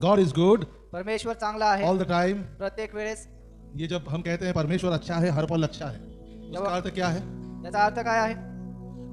God is good परमेश्वर चांगला आहे all the time. प्रत्येक वेळेस. ये जब हम कहते हैं परमेश्वर अच्छा है, हर पल अच्छा है, उसका अर्थ क्या है? याचा अर्थ काय आहे?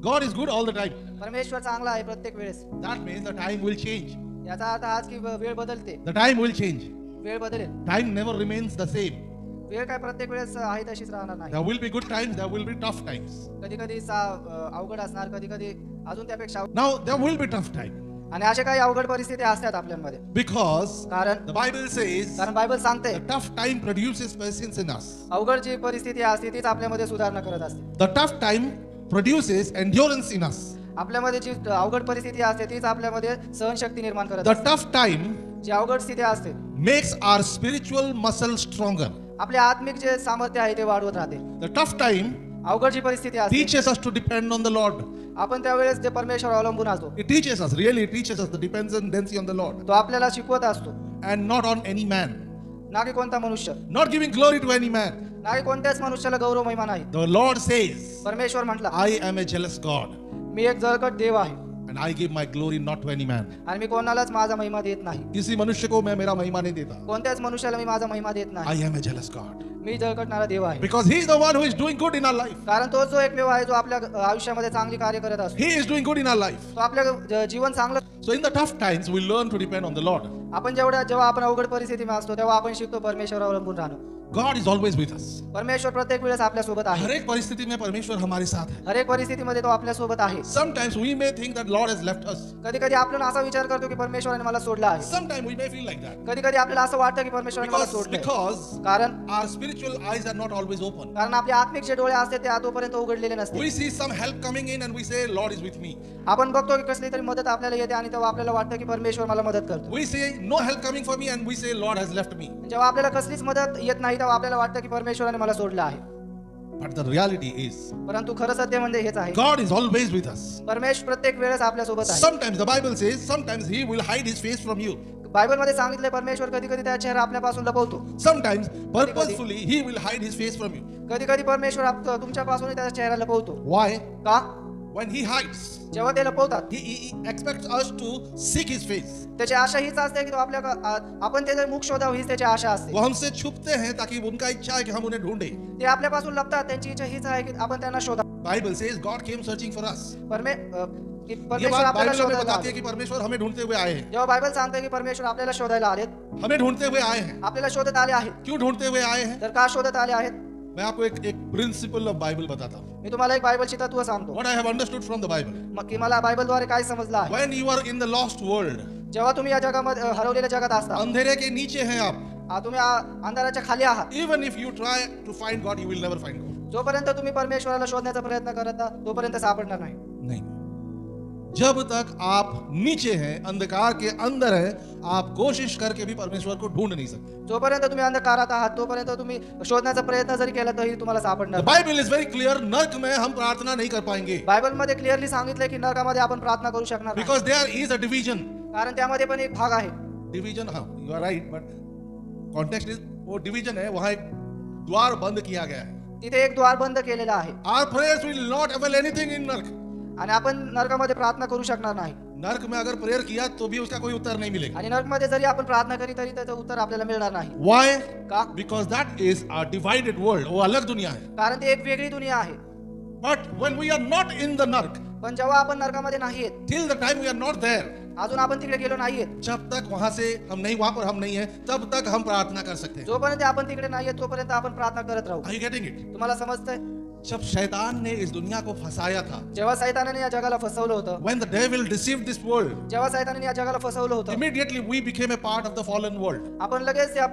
God is good all the time. परमेश्वर चांगला आहे प्रत्येक वेळेस. That means the time will change. याचा अर्थ आज की वेळ बदलते. The time will change. वेळ बदलेल. Time never remains the same. वेळ काय प्रत्येक वेळेस आहे तशीच राहणार नाही. There will be good times, there will be tough times. कधी कधी अवघड असणार, कधी कधी अजून त्यापेक्षा Now there will be tough time आणि अशा काही अवघड परिस्थिती असतात आपल्यामध्ये. because कारण the Bible says बायबल सांगते the tough time produces patience in us. अवघड जी परिस्थिती असते तीच आपल्यामध्ये सुधारणा करत असते. The tough time produces endurance in us. आपल्यामध्ये जी अवघड परिस्थिती असते तीच आपल्यामध्ये सहनशक्ती निर्माण करत The असते. tough time जी अवघड स्थिती असते makes our spiritual muscle stronger. आपले आत्मिक जे सामर्थ्य आहे ते वाढवत राहते. The tough time अवघड जी परिस्थिती असते teaches us to depend on the Lord. आपण त्यावेळेस जे परमेश्वर अवलंबून असतो It teaches us, really it teaches us the dependency on the Lord तो आपल्याला शिकवत असतो, and not on any man. ना की कोणता मनुष्य, Not giving glory to any man. ना की कोणत्याच मनुष्याला गौरव महिमा नाही. The Lord says, परमेश्वर म्हटला, I am a jealous God मी एक जळकट देव आहे and I give my glory not to any man. आणि मी कोणालाच माझा महिमा देत नाही. किसी मनुष्य को मैं मेरा महिमा नहीं देता. कोणत्याच मनुष्याला मी माझा महिमा देत I नाही. am a jealous God मी जळकटणारा देव आहे. because he is the one who is doing good in our life. कारण तो जो एकमेव आहे जो आपल्या आयुष्यामध्ये चांगली कार्य करत असतो. He is doing good in our life. तो आपल्या जीवन चांगलं. So in the tough times we learn to depend on the Lord. आपण जेव्हा आपण अवघड परिस्थितीमध्ये असतो तेव्हा आपण शिकतो परमेश्वरावर अवलंबून राहणं. God is always with us. परमेश्वर प्रत्येक वेळेस आपल्या सोबत आहे. हर एक परिस्थिति में परमेश्वर हमारे साथ है. हर एक परिस्थितीमध्ये तो आपल्या सोबत आहे. Sometimes we may think that Lord has left us. कधी कधी आपण असा विचार करतो की परमेश्वराने मला सोडला आहे. Sometimes we may feel like that कधी कधी आपल्याला असं वाटतं की परमेश्वराने मला सोडलं. because कारण our spiritual eyes are not always open. आपले आत्मिक जे डोळे असते ते आतोपर्यंत उघडलेले नसते. We see some help coming in and we say Lord is with me. आपण बघतो की कसली तरी मदत आपल्याला येते आणि तेव्हा आपल्याला वाटतं की परमेश्वर मला मदत करतो. We say no help coming for me and we say Lord has left me. जेव्हा आपल्याला कसलीच मदत येत नाही तेव्हा आपल्याला वाटतं की परमेश्वराने मला सोडलं आहे. But the reality is परंतु खरं सत्य म्हणजे हेच आहे. God is always with us. परमेश्वर प्रत्येक वेळेस आपल्या सोबत आहे. Sometimes the Bible says sometimes he will hide his face from you. Bible मध्ये सांगितले परमेश्वर कधी कधी त्याचा चेहरा आपल्यापासून लपवतो. Sometimes purposefully he will hide his face from you. कधी कधी परमेश्वर तुमच्यापासून त्याचा चेहरा लपवतो. Why? का? When he hides, जेव्हा ते लपवतात he expects us to seek his face. त्याची आशा हीच असते की तो आपण त्याचे मुख शोधावं हीच त्याची आशा असते. वो हमसे छुपते हैं ताकि उनका इच्छा है कि हम उन्हें ढूंढें. ते आपल्यापासून लपतात, त्यांची इच्छा हीच आहे की आपण त्यांना शोधा. Bible says God came searching for us. ये परमेश्वर बात आपल्याला बाइबल हमें शोधायला बताती है आले. कि परमेश्वर हमें ढूंढते हुए आए हैं. जेव्हा बायबल सांगते की परमेश्वर आपल्याला शोधायला आलेत, हमें ढूंढते हुए आए हैं. आपल्याला शोधत आले आहेत. क्यों ढूंढते हुए आए हैं? तर का शोधत आले आहेत? मैं आपको एक प्रिंसिपल ऑफ बाइबल बताता हूँ. मी तुम्हाला एक बायबलची तत्व सांगतो. What I have understood from the Bible. मग की मला बायबलद्वारे काय समजलं आहे. When you are in the lost world, जेव्हा तुम्ही या जगामध्ये हरवलेल्या जगात असता, अंधेरे के नीचे हैं आप. तुम्ही अंधाराच्या खाली आहात. Even if you try to find God, you will never find God. जोपर्यंत तुम्ही परमेश्वराला शोधण्याचा प्रयत्न करत आहात तोपर्यंत सापडणार नाही. नहीं. जब तक आप नीचे हैं, अंधकार के अंदर हैं, आप कोशिश करके भी परमेश्वर को ढूंढ नहीं सकते. जोपर्यंत तुम्ही अंधकारात आहात तोपर्यंत तुम्ही शोधण्याचा प्रयत्न जरी केला तरी तुम्हाला सापडणार The नाही. Bible is very clear. नर्क में हम प्रार्थना नहीं कर पाएंगे बायबल मध्ये क्लिअरली सांगितले की नरकामध्ये आपण प्रार्थना करू शकणार नाही. because there is a division. कारण त्यामध्ये पण एक भाग आहे. Division, हाँ, you are right, but context is वो division है. वहाँ एक द्वार बंद किया गया है. तिथे एक द्वार बंद केलेला आहे Our prayers will not avail anything in नर्क. आणि आपण नरकामध्ये प्रार्थना करू शकणार नाही. नर्क में अगर प्रेयर किया तो भी उसका कोई उत्तर नहीं मिलेगा. आणि नरकमध्ये जरी आपण प्रार्थना करी तरी त्याचं उत्तर आपल्याला मिळणार नाही. Why? का? Because that is a divided world. वो अलग दुनिया है. कारण ती एक वेगळी दुनिया आहे. But when we are not in the नर्क, पण जेव्हा आपण नरकामध्ये नाहीयेत, till the time we are not there, अजून आपण तिकडे गेलो नाहीयेत, जब तक वहां से हम नहीं, वहां पर हम नहीं है, तब तक हम प्रार्थना कर सकते हैं. जोपर्यंत आपण तिकडे नाहीयेत तोपर्यंत आपण प्रार्थना करत राहू. Are you getting it? तुम्हाला समजतंय? जब शैतान ने इस दुनिया को फंसाया था, जेव्हा सैतानाने या जगाला फसवलं होतं, when the devil deceived this world, जेव्हा सैतानाने या जगाला फसवलं होतं, immediately we became a part of the fallen world. आपण लगेच त्या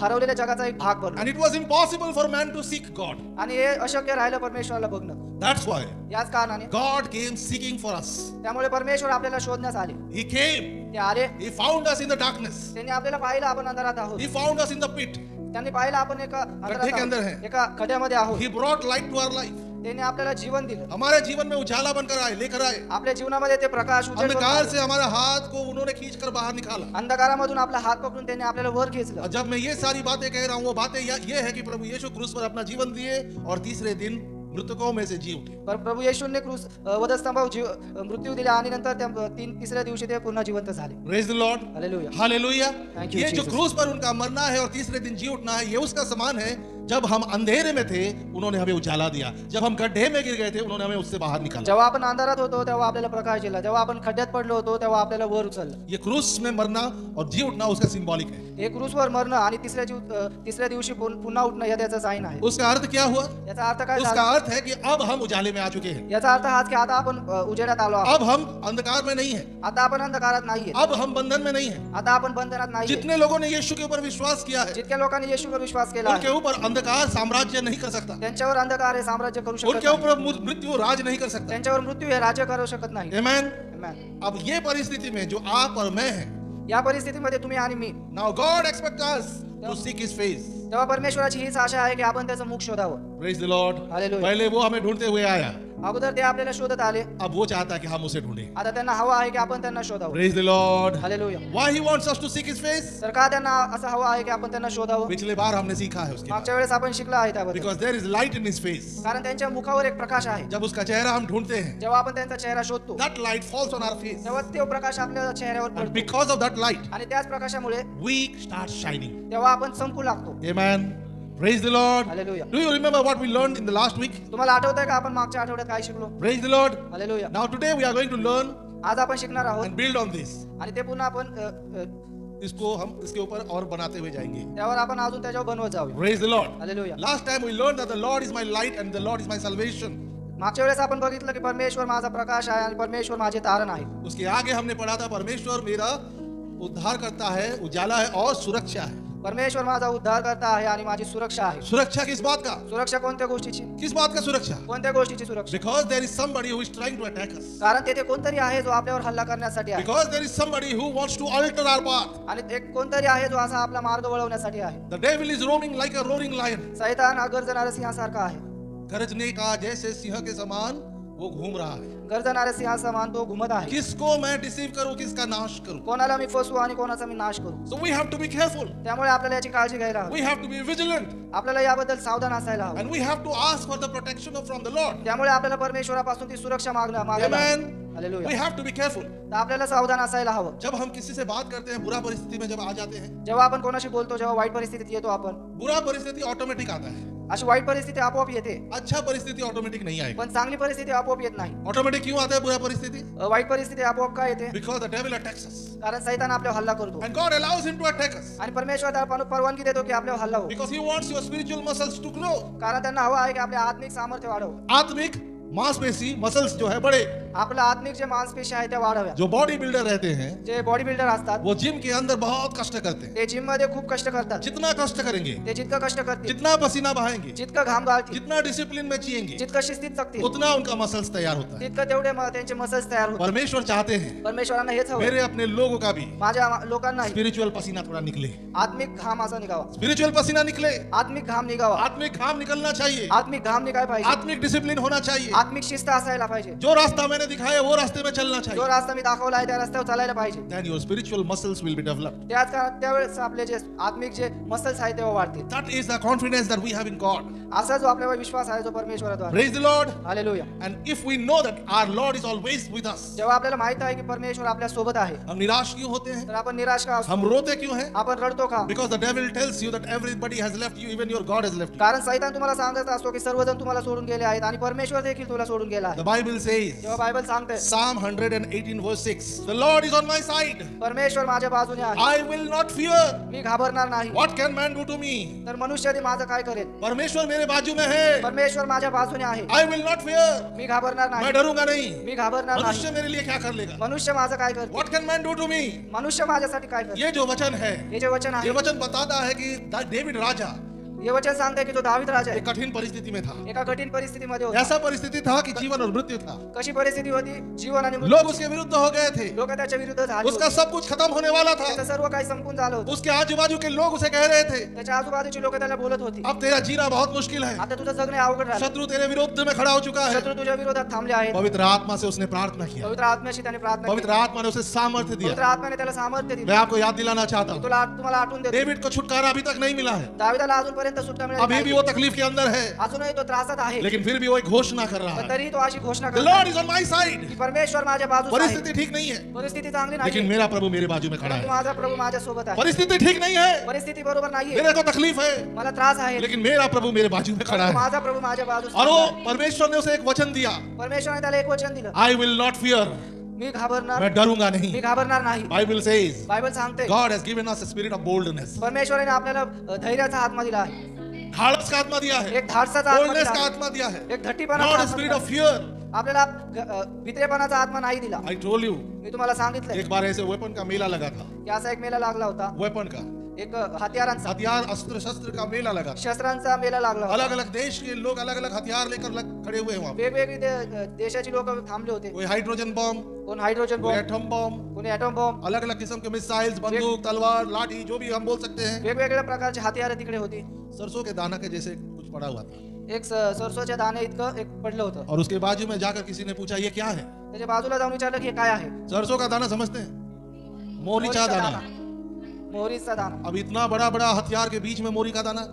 हरवलेल्या जगाचा एक भाग बनलो. And it was impossible for man to seek God. आणि हे अशक्य राहिलं परमेश्वराला बघणं. That's why याच कारणाने God came seeking for us. त्यामुळे परमेश्वर आपल्याला शोधण्यास आले. He came. ते आले, He found us in the darkness. त्यांनी आपल्याला पाहिलं आपण अंधारात आहोत. He found us in the pit. त्यांनी पाहिलं आपण एका गड्ढे के अंदर हैं. एका खड्ड्यामध्ये आहोत. He brought light to our life. त्यांनी आपल्याला जीवन दिलं. हमारे जीवन में उजाला बनकर आए, लेकर आए. आपल्या जीवनामध्ये ते प्रकाश उजेड बनवून अंधकार आले. से हमारे हाथ को उन्होंने खींचकर बाहर निकाला. अंधकारामधून आपला हात पकडून त्यांनी आपल्याला वर खेचलं. और जब मैं ये सारी बातें कह रहा हूँ, वो बातें ये है कि प्रभु यीशु क्रूस पर अपना जीवन दिए और तीसरे दिन मृतकों में से जी उठे। पर प्रभु येशूने क्रूस वधस्तंभावर मृत्यू दिला आणि नंतर त्या तिसऱ्या दिवशी ते पुन्हा जिवंत झाले. Praise the Lord, hallelujah. Hallelujah. Thank you, ये जो Jesus. क्रूस पर उनका मरना है और तीसरे दिन जी उठना है, ये उसका समान है। जब हम अंधेरे में थे उन्होंने हमें उजाला दिया, जब हम गड्ढे में गिर गए थे उन्होंने हमें उससे बाहर निकाला। जेव्हा आपण अंधारात होतो तेव्हा आपल्याला प्रकाश दिला, जेव्हा आपण खड्ड्यात पडलो होतो तेव्हा आपल्याला वर उचललं. ये क्रूस में मरना और जी उठना उसका सिंबॉलिक है। हे क्रूसवर मरणं आणि तिसऱ्या दिवशी पुन्हा उठणं या त्याचा साईन आहे. उसका अर्थ क्या हुआ? याचा अर्थ काय उसका झाला? अर्थ है कि अब हम उजाले में आ चुके हैं, याचा अर्थ हाच की आता आपण उजेडात आलो आहोत. अब हम अंधकार में नहीं है, आता आपण अंधकारात नाहीये, अब हम बंधन में नहीं है। आता आपण बंधनात नाहीये. जितने लोगों ने यीशु के ऊपर विश्वास किया है जितक्या लोकांनी येशूवर विश्वास केला उनके आहे ऊपर अंधकार साम्राज्य नहीं कर सकता, त्यांच्यावर अंधकार हे साम्राज्य करू शकत उनके नाही. ऊपर मृत्यु राज नहीं कर सकता। त्यांच्यावर मृत्यू हे राज्य करू शकत नाही. आमेन। Amen. अब ये परिस्थिति में जो आप और मैं हैं, या परिस्थितीमध्ये तुम्ही आणि मी, now God expect us to seek his face. तेव्हा परमेश्वराची हीच आशा आहे की आपण त्याचं मुख शोधावं. Praise the Lord. Hallelujah. पहले वो हमें ढूंढते हुए आया, अगोदर ते आपल्याला शोधत आले, अब वो चाहता है कि हम उसे ढूंढें। आता त्यांना हवा आहे की आपण त्यांना शोधावं. Praise the Lord. Hallelujah. Why he wants us to seek his face? तर का त्यांना असं हवं आहे की आपण त्यांना शोधावं? पिछले बार हमने सीखा है उसके बाद। मागच्या वेळेस आपण शिकला आहे त्याबद्दल. Because there is light in his face। कारण त्यांच्या मुखावर एक प्रकाश आहे. जब उसका चेहरा हम ढूंढते हैं, जेव्हा आपण त्यांचा चेहरा शोधतो that light falls on our face, तेव्हा तो प्रकाश आपल्या चेहऱ्यावर and पडतो because of that light आणि त्याच प्रकाशामुळे we start shining। तेव्हा आपण चमकू लागतो. Amen। Praise the Lord। Hallelujah. Do you remember what we learned in the last week? तुम्हाला आठवतंय का आपण मागच्या आठवड्यात काय शिकलो? Praise the Lord। Hallelujah. Now today we are going to learn आज आपण शिकणार आहोत and build on this। आणि ते पुन्हा आपण इसको हम इसके ऊपर और बनाते हुए जाएंगे। त्यावर आपण अजून त्याच्यावर बनवत जाऊया. Praise the Lord। Hallelujah. Last time we learned that the Lord is my light and the Lord is my salvation। मागच्या वेळेस आपण बघितलं की परमेश्वर माझा प्रकाश आहे आणि परमेश्वर माझे तारण आहे. उसके आगे हमने पढ़ा था परमेश्वर मेरा उद्धार करता है, उजाला है और सुरक्षा है। परमेश्वर माझा उद्धार करता आहे आणि माझी सुरक्षा आहे. सुरक्षा किस बात का? सुरक्षा कोणत्या गोष्टीची? किस बात का सुरक्षा? कोणत्या गोष्टीची सुरक्षा? Because there is somebody who is trying to attack us। कारण तेथे कोणतरी आहे जो आपल्यावर हल्ला करण्यासाठी आहे Because there is somebody who wants to alter our path। आणि एक कोणतरी आहे जो असा आपला मार्ग वळवण्यासाठी आहे. The devil is roaming like a roaring lion। सैतान हा गर्जणारा सिंहासारखा आहे. गरजने का जैसे सिंह के समान वो घूम रहा है। गर्जणाऱ्या सिंहासमान तो घुमत आहे. किसको मैं डिसीव करूं, किसका नाश करूं? कोणाला मी फसवू आणि कोणाचा मी नाश करू. So we have to be careful। त्यामुळे आपल्याला याची काळजी घ्यायला हवी. We have to be vigilant आपल्याला याबद्दल सावधान असायला हवं. and we have to ask for the protection from the Lord। त्यामुळे आपल्याला परमेश्वरापासून ती सुरक्षा मागायला हवी. Amen। We hallelujah. have to be careful। तर आपल्याला सावधान असायला हवं. जब हम किसी से बात करते हैं बुरा परिस्थिति में जब आ जाते हैं, जेव्हा आपण कोणाशी बोलतो, जेव्हा वाईट परिस्थितीत येतो आपण, बुरा परिस्थिति ऑटोमेटिक आता है, अशी वाईट परिस्थिती आपोआप येते. अच्छा परिस्थिति ऑटोमेटिक नहीं आएगी। पण चांगली परिस्थिती आपोआप येत नाही. ऑटोमेटिक क्यों आता है बुरा परिस्थिति? वाईट परिस्थिती आपोआप का येते? Because the devil attacks us कारण सैतान आपल्यावर हल्ला करतो and God allows him to attack us आणि परमेश्वर त्याला परवानगी देतो की आपल्यावर हल्ला हो. because he wants your spiritual muscles to grow। कारण त्यांना हवं आहे की आपले आत्मिक सामर्थ्य वाढव. आत्मिक मांसपेशी मसल्स जो है बड़े, आपलं आत्मिक जे मांसपेशी आहे त्या वाढव्या. जो बॉडी बिल्डर रहते हैं जे बॉडी बिल्डर असतात वो जिम के अंदर बहुत कष्ट करते हैं। ते जिम मध्ये खूप कष्ट करतात. जितना कष्ट करेंगे, ते जितकं कष्ट करतील, जितना पसीना बहाएंगे, जितकं घाम गाळतील, जितना डिसिप्लिन में जिएंगे, जितकं शिस्तीत जगतील, उतना उनका मसल्स तयार होता है। तितकं तेवढे त्यांचे मसल्स तयार होतात. परमेश्वर चाहते हैं परमेश्वरांना हेच हवं. मेरे अपने लोगों का भी माझ्या लोकांना स्पिरिचुअल पसीना थोड़ा निकले, आत्मिक घाम असा निघावा. स्पिरिचुअल पसीना निकले, आत्मिक घाम निघावा. आत्मिक घाम निकलना चाहिए, आत्मिक घाम निघाय पाहिजे. आत्मिक डिसिप्लिन होना चाहिए। आत्मिक शिस्त असायला पाहिजे. जो रास्ता मैंने दिखाया वो रास्ते में चलना जो चाहिए। रास्ता मी दाखवला आहे त्या रस्त्यावर चालायला पाहिजे. Then your spiritual muscles will be developed। त्यावेळेस आपले जे आत्मिक जे मसल्स आहेत तेव्हा वाढतील. That is the confidence that we have in God। असा जो आपल्यावर विश्वास आहे जो परमेश्वराद्वारे. Praise the Lord। Hallelujah. And if we know that our Lord is always with us, जेव्हा आपल्याला माहित आहे की परमेश्वर आपल्या सोबत आहे, हम निराश क्यों होते हैं? तर आपण निराश का असतो? हम रोते क्यों हैं? आपण रडतो का? Because the devil tells you that everybody has left you, even your God has left you। कारण सैतान तुम्हाला सांगत असतो की सर्वजण तुम्हाला सोडून गेले आहेत आणि परमेश्वर देखील तुला सोडून गेला The आहे. Bible says, जेव्हा बायबल सांगते Psalm 118 verse 6, the Lord is on my side, परमेश्वर माझ्या बाजूने आहे, I will not fear। मी घाबरणार नाही. What can man do to me? तर मनुष्याने माझं काय करेल? परमेश्वर मेरे बाजू में है, परमेश्वर माझ्या बाजूने आहे, I will not fear। मी घाबरणार मैं नाही. डरूंगा नहीं। मी घाबरणार नाही. मनुष्य मेरे लिए क्या कर लेगा? मनुष्य माझं काय करते? What can man do to me? मनुष्य माझ्यासाठी काय करते? ये जो वचन है, हे जे वचन ये आहे, वचन बताता है कि डेविड राजा हे वचन सांगते की तो दावीद राजा एक आहे. कठिन परिस्थिति में था। एका कठीण परिस्थितीमध्ये होता. ऐसा परिस्थिति था कि जीवन और मृत्यु था। कशी परिस्थिती होती? जीवन आणि मृत्यू. लोग उसके विरुद्ध हो गए थे, लोक त्याच्या विरुद्ध झाले उसका होते. सब कुछ खत्म होने वाला था। त्याचं सर्व काही संपून झालं होतं. उसके आजू बाजू के लोग उसे कह रहे थे, त्याच्या आजूबाजूची लोक त्याला बोलत होती, अब तेरा जीना बहुत मुश्किल है, आता तुझं जगणे अवघड झालं. शत्रु तेरे विरुद्ध में खड़ा हो चुका है। शत्रू तुझ्या विरोधात थांबले आहेत. पवित्र आत्मा से उसने प्रार्थना किया, पवित्र आत्म्याशी त्याने प्रार्थना पवित्र केली. आत्मा ने उसे सामर्थ्य पवित्र दिया। आत्म्याने त्याला सामर्थ्य मैं दिले. आपको याद दिलाना चाहता हूँ, तुम्हाला आठवून देतो, डेविड को छुटकारा अभी तक नहीं मिला है। दावीदाला अजूनपर्यंत आतापर्यंत सुटका मिळाली अभी भी नाही. वो तकलीफ के अंदर है, अजूनही तो त्रासात आहे, लेकिन फिर भी वो एक घोषणा कर रहा पण है, तरीही तो अशी घोषणा The करतो Lord is on my side. की परमेश्वर माझ्या बाजूस आहे. परिस्थिति ठीक नहीं है, परिस्थिती चांगली लेकिन नाही, मेरा प्रभु मेरे बाजू में खड़ा परंतु है. माझा प्रभु माझ्या सोबत आहे. परिस्थिति ठीक नहीं है, परिस्थिती बरोबर नाहीये, मेरे को तकलीफ है, मला त्रास आहे, लेकिन मेरा प्रभु मेरे बाजू में खड़ा परंतु है. माझा प्रभु माझ्या बाजूस और वो आहे. परमेश्वर ने उसे एक वचन दिया, परमेश्वराने त्याला एक वचन दिलं, I will not fear. मी घाबरणार, मैं डरूंगा मी नहीं. घाबरणार नाही. बाइबल says बायबल सांगते God has given us a spirit of boldness. परमेश्वराने आपल्याला धैर्याचा आत्मा दिला आहे, धाड़स का आत्मा दिया है, एक धाडसाचा आत्मा बोल्डनेस दिला का आहे, आत्मा दिया है, एक धट्टीपणाचा not a आत्मा spirit दिला of आहे. fear. आपल्याला भित्रेपणाचा आत्मा नाही दिला. I told you, मी तुम्हाला सांगितलं एक बार ऐसे वेपन का मेला लगा था, की असा एक मेला लागला होता, वेपन का, एक हथियारांचा हथियार अस्त्र शस्त्र का मेला लगा था. शस्त्रांचा मेला लागला होता. अलग अलग देश के लोग अलग अलग हथियार लेकर खड़े हुए हैं वहां पे. वेगवेगळी देशाची लोक थांबले होते, कोई हाइड्रोजन बॉम्ब, कोण हायड्रोजन कोई बॉम्ब, एटम बॉम्ब, कोणी ॲटॉम बॉम्ब, अलग अलग किस्म के मिसाइल्स, बंदूक, तलवार, लाठी, जो भी हम बोल सकते हैं. वेगवेगळ्या प्रकारची हथियारं तिकडे होती. सरसों के दाना के जैसे कुछ पड़ा हुआ था, एक सरसोच्या दाणे इतकं एक पडलं होतं. और उसके बाजू में जाकर किसी ने पूछा ये क्या है. त्याच्या बाजूला जाऊन विचारलं की हे काय आहे. सरसों का दाना समझते हैं, मोहरीचा दाना. मोहरीचा दाना. अब इतना बड़ा बड़ा हथियार के बीच में मोहरी का दाना,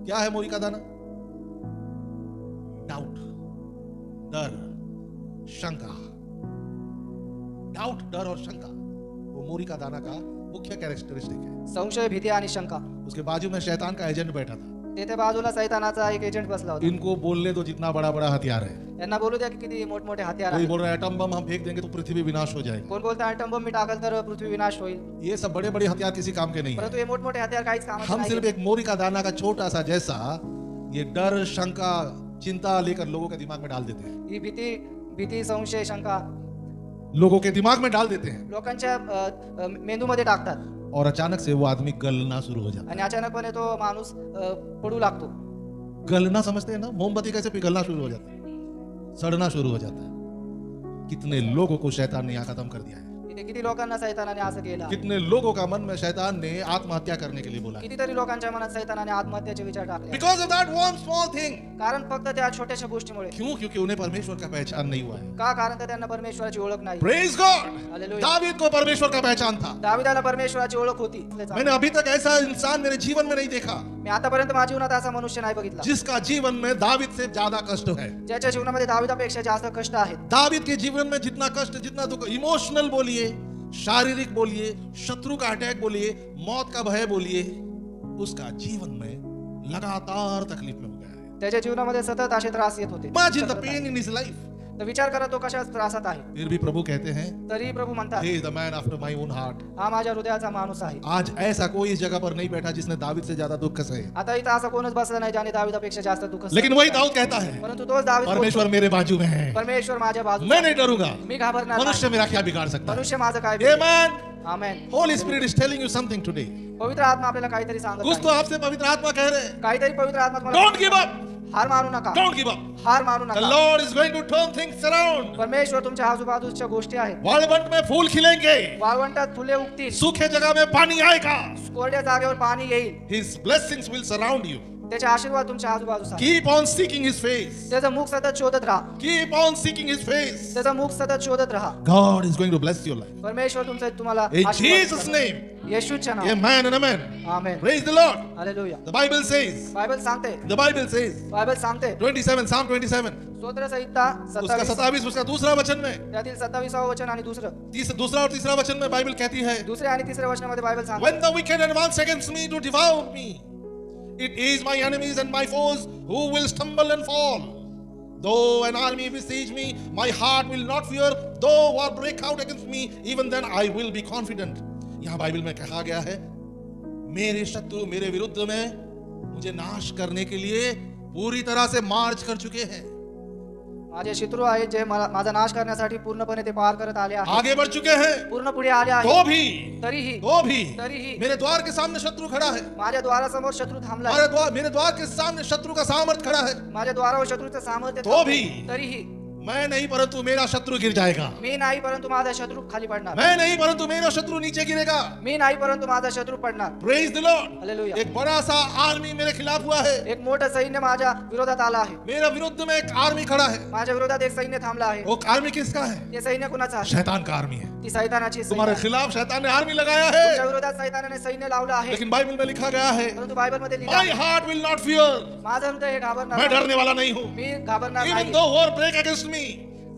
क्या है मोहरी का दाना? डाउट, डर, शंका. डाउट, डर और शंका वो मोहरी का दाना का मुख्य कैरेक्टरिस्टिक है. संशय, भीती आणि शंका. उसके बाजू में शैतान का एजेंट बैठा था. तेथे बाजूला सैतानाचा एक एजंट बसला होता. इनको बोलने दो जितना बड़ा बड़ा हथियार है. यांना बोलू द्या की किती मोठमोठे हथियार कोई आहेत. बोल रहा है एटम बम हम फेंक देंगे तो पृथ्वी विनाश हो जाएगा. कोण बोलतं ॲटम बॉम्ब मी टाकल तर पृथ्वी विनाश होईल. ये सब बड़े बड़े हथियार किसी काम के नहीं है. परंतु हे मोठमोठे हथियार काहीच कामाचे हम सिर्फ नाही. एक मोहरी का दाना का छोटा सा जैसा ये डर, शंका, चिंता लेकर लोगों के दिमाग में डाल देते हैं. ही भीती, भीती, संशय, शंका लोगों के दिमाग में डाल देते हैं, लोकांच्या मेंदूमध्ये टाकतात और अचानक से वो आदमी गलना शुरू हो जाता आणि अचानकपणे तो माणूस पडू लागतो. है. गलना समझते हैं ना, मोमबत्ती कैसे पिघलना शुरू हो जाता है, सड़ना शुरू हो जाता है. कितने लोगों को शैतान ने यहाँ खत्म कर दिया है. इथे किती लोकांना सैतानाने असं केलं. कितने लोगों का मन में शैतान ने आत्महत्या करने के लिए बोला. कितीतरी लोकांच्या मनात सैतानाने आत्महत्याचे विचार टाकले. Because of that one small thing. कारण फक्त त्या छोट्याशा गोष्टीमुळे. क्यों? क्योंकि उन्हें परमेश्वर का पहचान नहीं हुआ है. का? कारण तर त्यांना परमेश्वराची ओळख नाही. Praise God. हालेलुया. दावीद को परमेश्वर का पहचान था. दाविदाला परमेश्वराची ओळख होती. मैंने अभी तक ऐसा इंसान मेरे जीवन में नहीं देखा मी आतापर्यंत माझ्या जीवनात असा मनुष्य नाही बघितला जिसका जीवन में दावीद से ज्यादा कष्ट है. ज्याच्या जीवनामध्ये दाविदापेक्षा जास्त कष्ट आहेत. दावीद के जीवन में जितना कष्ट, जितना दुख, इमोशनल बोलिए, शारीरिक बोलिए, शत्रु का अटैक बोलिए, मौत का भय बोलिए, उसका जीवन में लगातार तकलीफ में हो गया है. त्याच्या जीवनामध्ये सतत असे त्रास येत होते. Imagine the pain in his life. तर विचार करा तो कशा त्रासात आहे. फिर भी प्रभु कहते हैं, तरी प्रभू म्हणतात He is the man after my own heart. हा माझ्या हृदयाचा माणूस आहे. आज ऐसा कोई इस जगह पर नहीं बैठा जिसने दावीद से ज्यादा दुख सहे. आता इथं असं कोणच बसलं नाही ज्याने दाविदापेक्षा जास्त दुःख सहन लेकिन वही केलं. दाऊद कहता है, परंतु तोच दावीद परमेश्वर बोलतो, मेरे बाजू में है, परमेश्वर माझ्या बाजूला मैं नहीं डरूंगा. मी घाबरणार मनुष्य नाही. मेरा क्या बिगाड़ सकता है. मनुष्य माझं काय Amen. Amen. Holy Spirit is telling you something today. पवित्र आत्मा आपल्याला काहीतरी सांगत कुछ तो आहे. आपसे पवित्र आत्मा कह रहे हैं, काहीतरी पवित्र आत्मा तुम्हाला don't give up, हार मानू नका. don't give up. हार मानू The नका. Lord is going to turn things around. परमेश्वर तुमच्या आजूबाजूच्या गोष्टी आहेत. वाळवंट में फूल खिलेंगे, वाळवंटात फुले उगतील, सूखे जगह में पानी आएगा. कोरड्या जागेवर पाणी येईल. His blessings will surround you. त्याचे आशीर्वाद तुमच्या आजूबाजूस आहे. Keep on seeking His face. त्याचं मुख सतत शोधत राहा. Keep on seeking His face. त्याचं मुख सतत शोधत राहा. God is going to bless your life. परमेश्वर तुमचं तुम्हाला In आशीर्वाद Jesus' करणार. name. येशूच्या नावात. Amen and amen. Amen. Praise the Lord. Hallelujah. The Bible says, Bible सांगते, the Bible says, बायबल सांगते 27, Psalm 27, स्तोत्र संहिता उसका 27 27, उसका दूसरा वचन में, त्यातील 27वां वचन आणि दूसरा और तीसरा वचन में बाइबल कहती है, दुसऱ्या आणि तिसऱ्या वचनामध्ये बायबल सांगते, when the wicked advance against me to devour me, it is my enemies and my foes who will stumble and fall. Though an army besiege me, my heart will not fear. Though war break out against me, even then I will be confident. यहाँ Bible में कहा गया है, मेरे शत्रु मेरे विरुद्ध में मुझे नाश करने के लिए पूरी तरह से मार्च कर चुके हैं, माझे शत्रू आहेत जे माझा नाश करण्यासाठी पूर्णपणे ते पार करत आले आहेत, आगे बढ़ चुके हैं. पूर्ण पुढे आले तो आहेत. भी तरीही तरीही मेरे द्वार के सामने शत्रु खड़ा है. माझ्या द्वारासमोर शत्रू थांबला आहे. मेरे द्वार के सामने शत्रु का सामर्थ खड़ा है. माझ्या द्वारावर शत्रूचं सामर्थ्य तो भी तरीही मैं नहीं परंतु मेरा शत्रु गिर जाएगा, मी नाही परंतु माझा शत्रू खाली पडणार, मैं नहीं परंतु मेरा शत्रु नीचे गिरेगा। मी नाही परंतु माझा शत्रू पडणार. Praise the Lord. हालेलुया. एक बड़ा सा आर्मी मेरे खिलाफ हुआ है, एक मोठं सैन्य माझ्या विरोधात आला आहे. मेरा विरुद्ध में एक आर्मी खड़ा है। माझ्या विरोधात एक सैन्य थांबला आहे. वो आर्मी किसका है? ते सैन्य कुणाचं आहे? शैतान का आर्मी है। ती सैतानाची सैन्य तुम्हारे आहे. खिलाफ शैतान ने आर्मी लगाया तुमच्या है, विरोधात सैतानाने सैन्य लावलं आहे. लेकिन बाइबल में लिखा गया है, परंतु बायबल मध्ये लिहिलं माई आहे, हार्ट विल नॉट फियर, माझं हृदय हे घाबरणार मैं नाही. डरने वाला नहीं हूँ। मी घाबरणार इवन नाही. Though war break against me,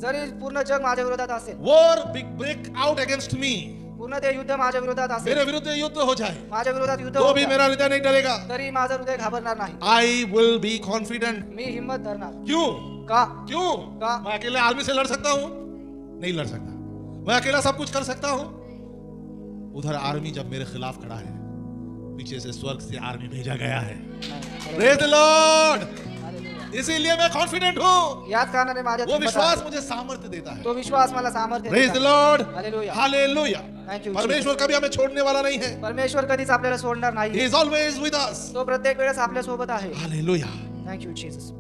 जरी पूर्ण जग माझ्या विरोधात असेल, war break out against me, पूर्ण ते युद्ध माझ्या विरोधात असेल, मेरे विरुद्ध युद्ध हो जाए माझ्या विरोधात युद्ध तो होऊ भी द्या, मेरा हृदय नहीं डरेगा। तरी माझं हृदय घाबरणार नाही. I will be confident. मी हिम्मत धरणार. क्यों? का? क्यों? का? मैं अकेले आर्मी से लड़ सकता हूँ? नहीं लड़ सकता। मैं अकेला सब कुछ कर सकता हूँ? उधर आर्मी जब मेरे खिलाफ खड़ा है, पीछे से स्वर्ग से आर्मी भेजा गया है। Praise the Lord. हालेलुया. इसीलिए मैं कॉन्फिडेंट हूँ। याच कारणाने माझ्यात वो हिंमत विश्वास आहे. मुझे सामर्थ्य देता है। तो विश्वास मला सामर्थ्य प्रेज द देतो. Lord. Hallelujah. Hallelujah. Thank you, परमेश्वर कभी हमें छोड़ने वाला नहीं है। परमेश्वर कधीच आपल्याला सोडणार He नाही. is always with us. तो प्रत्येक वेळेस आपल्या सोबत आहे. Hallelujah. Thank you Jesus.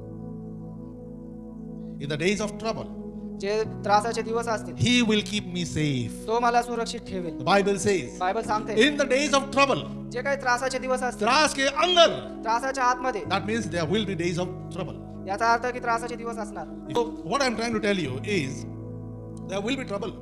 In the days of trouble, जे त्रासाचे दिवस असतील, He will keep me safe. तो मला सुरक्षित ठेवेल. The Bible says, बायबल सांगते, in the days of trouble, जे काही त्रासाचे दिवस असतील, त्रास के अंदर, त्रासाच्या आतमध्ये, that means there will be days of trouble. याचा अर्थ की त्रासाचे दिवस असणार. So what I'm trying to tell you is, there will be trouble.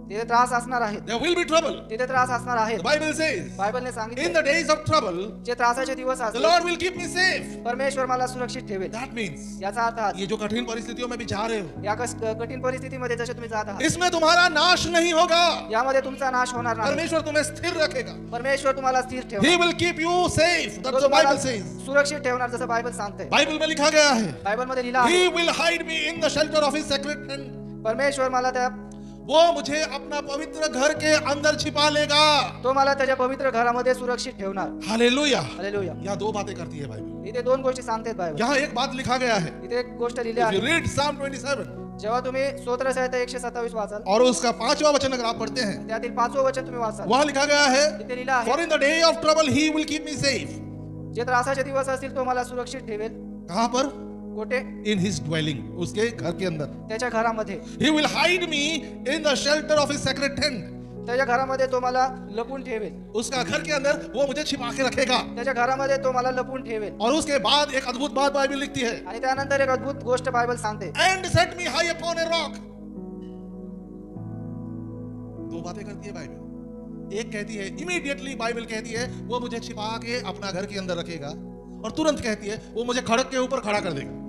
तिथे त्रास असणार आहेत. There will be trouble. तिथे त्रास असणार आहेत. The Bible says, बायबलने in सांगितले, the days of trouble, जे त्रासाचे दिवस the असतील, Lord will keep me safe. परमेश्वर मला सुरक्षित ठेवेल. That means, याचा अर्थ हा, ये जो कठिन परिस्थितियों में भी जा रहे हो, या कठीण परिस्थितीमध्ये जसे तुम्ही जात आहात, इसमें तुम्हारा नाश नहीं होगा। यामध्ये तुमचा नाश होणार नाही. परमेश्वर तुम्हें स्थिर रखेगा। परमेश्वर तुम्हाला स्थिर He ठेवणार. will keep you safe. तो That's what the तुम्हाला Bible says. सुरक्षित ठेवणार, जसं बायबल सांगते. बाइबल में लिखा गया है, बायबल मध्ये लिहिलं आहे, He will hide me in the shelter of His sacred tent. परमेश्वर मला त्या, वो मुझे अपना पवित्र घर के अंदर छिपा लेगा। तो मला त्याच्या पवित्र घरामध्ये सुरक्षित ठेवणार. हालेलुया। हालेलुया. यहाँ दो बातें करती है बाइबल। इथे दोन गोष्टी सांगतात बायबल. यहाँ एक बात लिखा गया है, इथे एक गोष्ट लिहिली If you आहे. read Psalm 27 जेव्हा तुम्ही स्तोत्र संहिता 127 वाचाल, और उसका 5वां वचन अगर आप पढ़ते हैं, त्यातील 5वं वचन तुम्ही वाचाल, वहाँ लिखा गया है, इथे लिहिलं आहे, For in the day of trouble He will keep me safe. जे त्रासाचे दिवस असतील तो मला सुरक्षित ठेवेल. कहाँ पर? कोठे? In His dwelling, उसके घर के अंदर। त्याच्या घरामध्ये. He will hide me in the shelter of His sacred tent. त्याच्या घरामध्ये तो मला लपून ठेवेल. उसका घर के अंदर वो मुझे छिपा के रखेगा। त्याच्या घरामध्ये तो मला लपून ठेवेल. और उसके बाद एक अद्भुत बात बाइबल लिखती है, आणि त्यानंतर एक अद्भुत गोष्ट बायबल सांगते, And set me high upon a rock. दो बातें करती है बाइबल। एक कहती है, इमीडिएटली बाइबल कहती है वो मुझे छिपा के अपना घर के अंदर रखेगा, और तुरंत कहती है वो मुझे खड़क के ऊपर खड़ा कर देगा।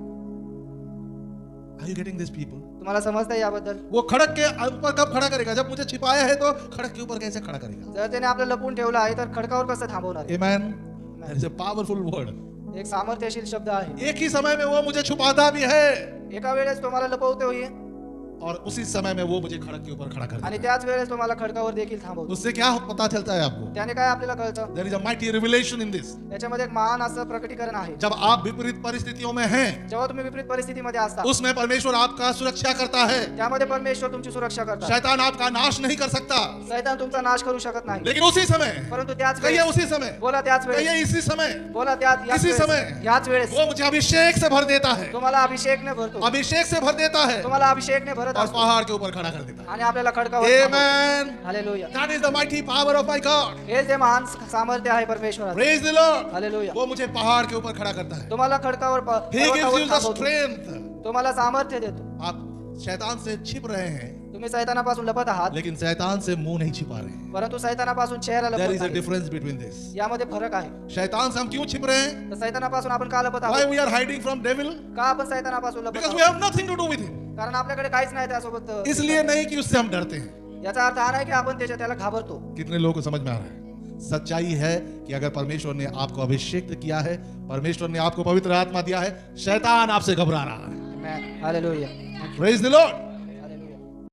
Are you getting this, people? तुम्हाला समजतं याबद्दल? वो खड़क के ऊपर कब खड़ा करेगा? जब मुझे छिपाया है तो खड़क के ऊपर कैसे खड़ा करेगा? जर त्याने आपलं लपून ठेवलं आहे तर खडकावर कसं थांबवणार आहे? Amen. That is a powerful word. एक सामर्थ्यशील शब्द आहे. एक ही समय में वो मुझे छुपाता भी है, एका वेळेस तो मला लपवतो होई, और उसी समय में वो मुझे खड़क के ऊपर खड़ा कर आणि देता त्याच वेळेस तो मला खडकावर देखील है। थांबवतो. उससे क्या पता चलता है आपको? त्याने काय आपल्याला कळतं? There is a mighty revelation in this. त्याच्यामध्ये एक महान असं प्रकटीकरण आहे. जब आप विपरीत परिस्थितियों में हैं, जेव्हा तुम्ही विपरीत परिस्थितीमध्ये असता, उसमें परमेश्वर आपका सुरक्षा करता है। त्यामध्ये परमेश्वर तुमची सुरक्षा करतात. शैतान आपका नाश नहीं कर सकता, सैतान तुमचा नाश करू शकत नाही. लेकिन उसी समय, परंतु त्याच कहिए वेळेस, उसी समय, बोला त्याच वेळेस, कहिए इसी समय, बोला त्याच याच इसी वेळेस, समय, याच वेळेस वो मुझे अभिषेक से भर देता है, तुम्हाला अभिषेकने भरतो. अभिषेक से भर देता है, तुम्हाला अभिषेकने भरत और असतो पहाड़ के ऊपर खड़ा कर देता आणि आपल्याला खडकावर है। थांबवतो. Amen. Hallelujah. That is the mighty power of my God. हे जे महान सामर्थ्य आहे परमेश्वराचं. Praise the Lord. हालेलुया. वो मुझे पहाड़ के ऊपर खड़ा करता है। तुम्हाला खडकावर He gives पर्वतावर you the थांबवतो. strength. तुम्हाला सामर्थ्य देतो. आप शैतान से छिप रहे हैं, तुम्ही सैतानापासून लपत आहात, लेकिन शैतान से मुंह नहीं छिपा रहे हैं। परंतु सैतानापासून चेहरा There लपत is a आहे. difference between this. यामध्ये फरक आहे. शैतान से हम क्यों छिप रहे हैं? तर सैतानापासून आपण का लपत Why आहोत? we are hiding from devil? का आपण सैतानापासून लपत Because we आहोत? have nothing to do with him. कारण आपल्याकडे काहीच नाही त्यासोबत. इसलिए नहीं कि उससे हम डरते हैं। याचा अर्थ हा नाही की आपण त्याला घाबरतो. कितने लोगों को समझ में आ रहा है? सच्चाई है कि अगर परमेश्वर ने आपको अभिषेक किया है, परमेश्वर ने आपको पवित्र आत्मा दिया है, शैतान आपसे घबरा रहा है। हालेलुया. Praise the Lord.